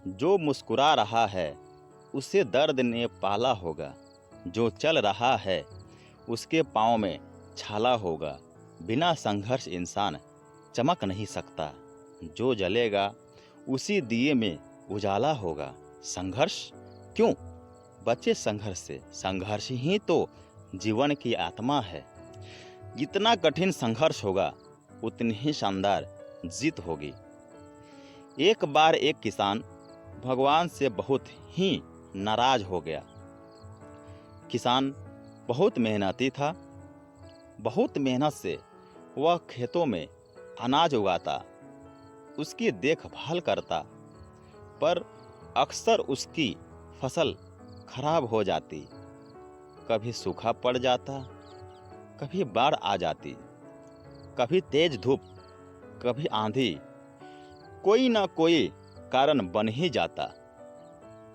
जो मुस्कुरा रहा है उसे दर्द ने पाला होगा, जो चल रहा है उसके पाँव में छाला होगा। बिना संघर्ष इंसान चमक नहीं सकता, जो जलेगा उसी दिए में उजाला होगा। संघर्ष क्यों? बच्चे संघर्ष से, संघर्ष ही तो जीवन की आत्मा है। जितना कठिन संघर्ष होगा उतनी ही शानदार जीत होगी। एक बार एक किसान भगवान से बहुत ही नाराज हो गया। किसान बहुत मेहनती था। बहुत मेहनत से वह खेतों में अनाज उगाता, उसकी देखभाल करता, पर अक्सर उसकी फसल खराब हो जाती। कभी सूखा पड़ जाता, कभी बाढ़ आ जाती, कभी तेज धूप, कभी आंधी। कोई ना कोई कारण बन ही जाता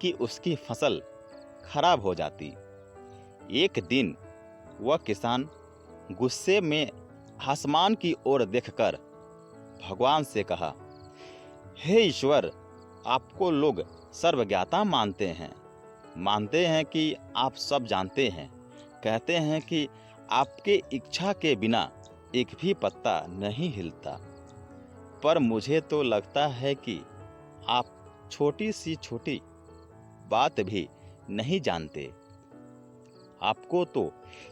कि उसकी फसल खराब हो जाती। एक दिन वह किसान गुस्से में आसमान की ओर देखकर भगवान से कहा, हे ईश्वर, आपको लोग सर्वज्ञाता मानते हैं कि आप सब जानते हैं। कहते हैं कि आपके इच्छा के बिना एक भी पत्ता नहीं हिलता। पर मुझे तो लगता है कि आप छोटी सी छोटी बात भी नहीं जानते। आपको तो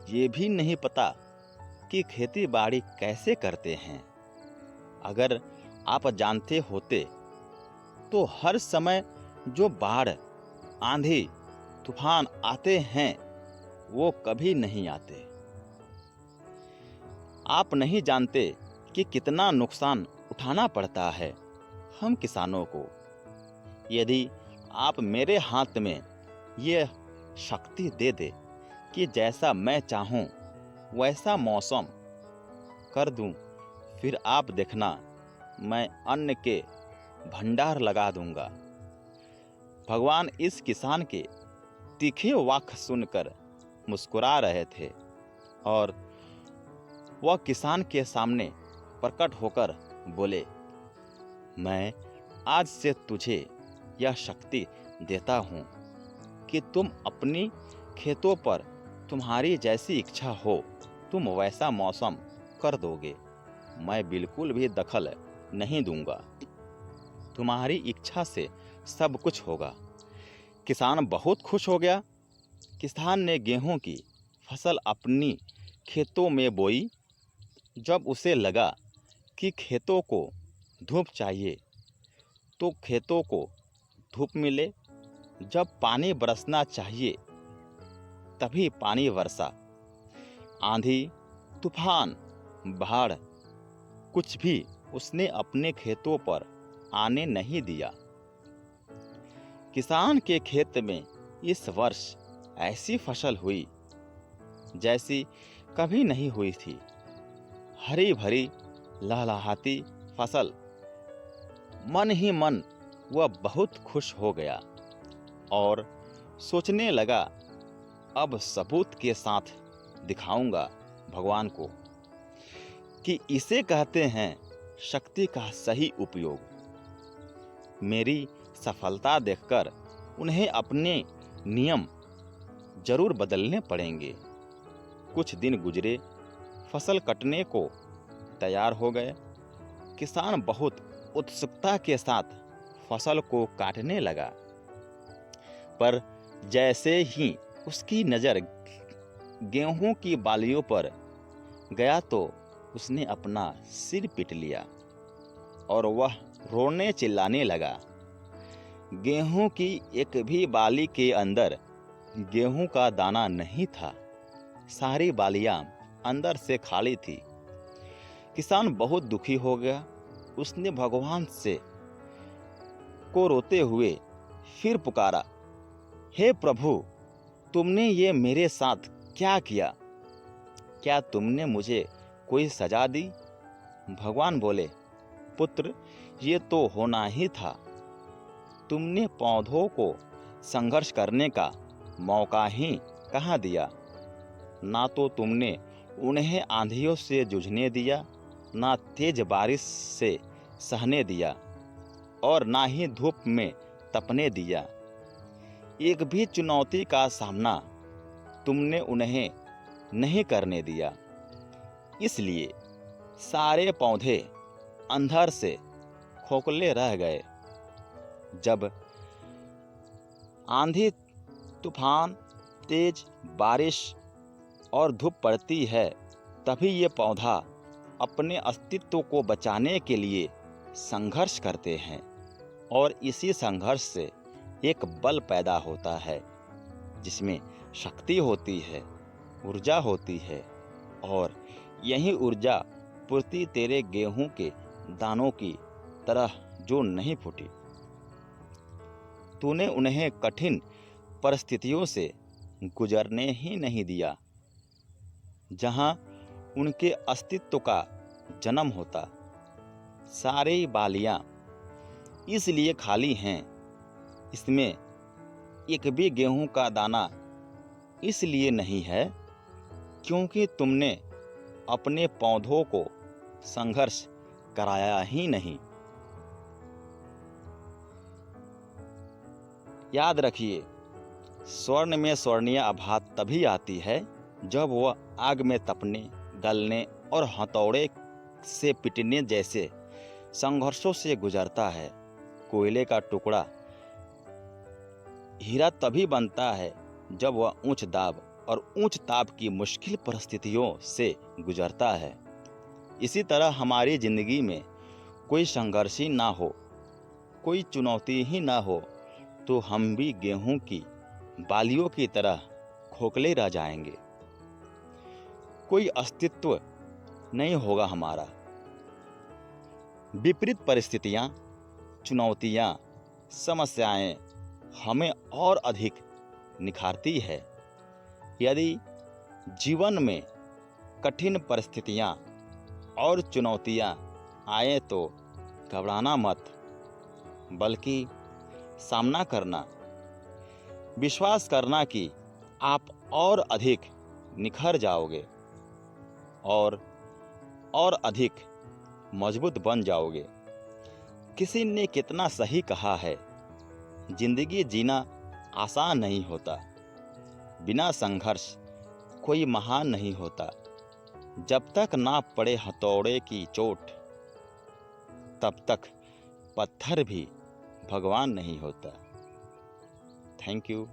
ये भी नहीं पता कि खेती बाड़ी कैसे करते हैं। अगर आप जानते होते तो हर समय जो बाढ़, आंधी, तूफान आते हैं वो कभी नहीं आते। आप नहीं जानते कि कितना नुकसान उठाना पड़ता है हम किसानों को। यदि आप मेरे हाथ में ये शक्ति दे दे कि जैसा मैं चाहूं वैसा मौसम कर दूं, फिर आप देखना मैं अन्न के भंडार लगा दूंगा। भगवान इस किसान के तीखे वाक्य सुनकर मुस्कुरा रहे थे और वह किसान के सामने प्रकट होकर बोले, मैं आज से तुझे यह शक्ति देता हूँ कि तुम अपनी खेतों पर तुम्हारी जैसी इच्छा हो तुम वैसा मौसम कर दोगे। मैं बिल्कुल भी दखल नहीं दूंगा। तुम्हारी इच्छा से सब कुछ होगा। किसान बहुत खुश हो गया। किसान ने गेहूं की फसल अपनी खेतों में बोई। जब उसे लगा कि खेतों को धूप चाहिए तो खेतों को धूप मिले, जब पानी बरसना चाहिए तभी पानी बरसा। आंधी, तूफान, बाढ़ कुछ भी उसने अपने खेतों पर आने नहीं दिया। किसान के खेत में इस वर्ष ऐसी फसल हुई जैसी कभी नहीं हुई थी। हरी भरी लहलहाती फसल। मन ही मन वह बहुत खुश हो गया और सोचने लगा, अब सबूत के साथ दिखाऊंगा भगवान को कि इसे कहते हैं शक्ति का सही उपयोग। मेरी सफलता देखकर उन्हें अपने नियम जरूर बदलने पड़ेंगे। कुछ दिन गुजरे, फसल कटने को तैयार हो गए। किसान बहुत उत्सुकता के साथ फसल को काटने लगा, पर जैसे ही उसकी नज़र गेहूं की बालियों पर गया तो उसने अपना सिर पीट लिया और वह रोने चिल्लाने लगा। गेहूं की एक भी बाली के अंदर गेहूं का दाना नहीं था। सारी बालियां अंदर से खाली थी। किसान बहुत दुखी हो गया। उसने भगवान से को रोते हुए फिर पुकारा, हे प्रभु, तुमने ये मेरे साथ क्या किया? क्या तुमने मुझे कोई सजा दी? भगवान बोले, पुत्र, ये तो होना ही था। तुमने पौधों को संघर्ष करने का मौका ही कहाँ दिया? ना तो तुमने उन्हें आंधियों से जूझने दिया, ना तेज बारिश से सहने दिया, और ना ही धूप में तपने दिया। एक भी चुनौती का सामना तुमने उन्हें नहीं करने दिया। इसलिए सारे पौधे अंधर से खोखले रह गए। जब आंधी, तूफान, तेज बारिश और धूप पड़ती है, तभी ये पौधा अपने अस्तित्व को बचाने के लिए संघर्ष करते हैं। और इसी संघर्ष से एक बल पैदा होता है, जिसमें शक्ति होती है, ऊर्जा होती है। और यही ऊर्जा पूर्ति तेरे गेहूं के दानों की तरह जो नहीं फूटी। तूने उन्हें कठिन परिस्थितियों से गुजरने ही नहीं दिया, जहां उनके अस्तित्व का जन्म होता। सारी बालियां इसलिए खाली हैं, इसमें एक भी गेहूं का दाना इसलिए नहीं है क्योंकि तुमने अपने पौधों को संघर्ष कराया ही नहीं। याद रखिए, स्वर्ण में स्वर्णीय आभा तभी आती है जब वह आग में तपने, गलने और हथौड़े से पिटने जैसे संघर्षों से गुजरता है। कोयले का टुकड़ा हीरा तभी बनता है जब वह उच्च दाब और उच्च ताप की मुश्किल परिस्थितियों से गुजरता है। इसी तरह हमारी जिंदगी में कोई संघर्ष ही ना हो, कोई चुनौती ही ना हो, तो हम भी गेहूं की बालियों की तरह खोखले रह जाएंगे। कोई अस्तित्व नहीं होगा हमारा। विपरीत परिस्थितियां, चुनौतियां, समस्याएं हमें और अधिक निखारती है। यदि जीवन में कठिन परिस्थितियां और चुनौतियां आए तो घबराना मत, बल्कि सामना करना, विश्वास करना कि आप और अधिक निखर जाओगे और अधिक मजबूत बन जाओगे। किसी ने कितना सही कहा है, जिंदगी जीना आसान नहीं होता। बिना संघर्ष कोई महान नहीं होता। जब तक ना पड़े हथौड़े की चोट, तब तक पत्थर भी भगवान नहीं होता। Thank you.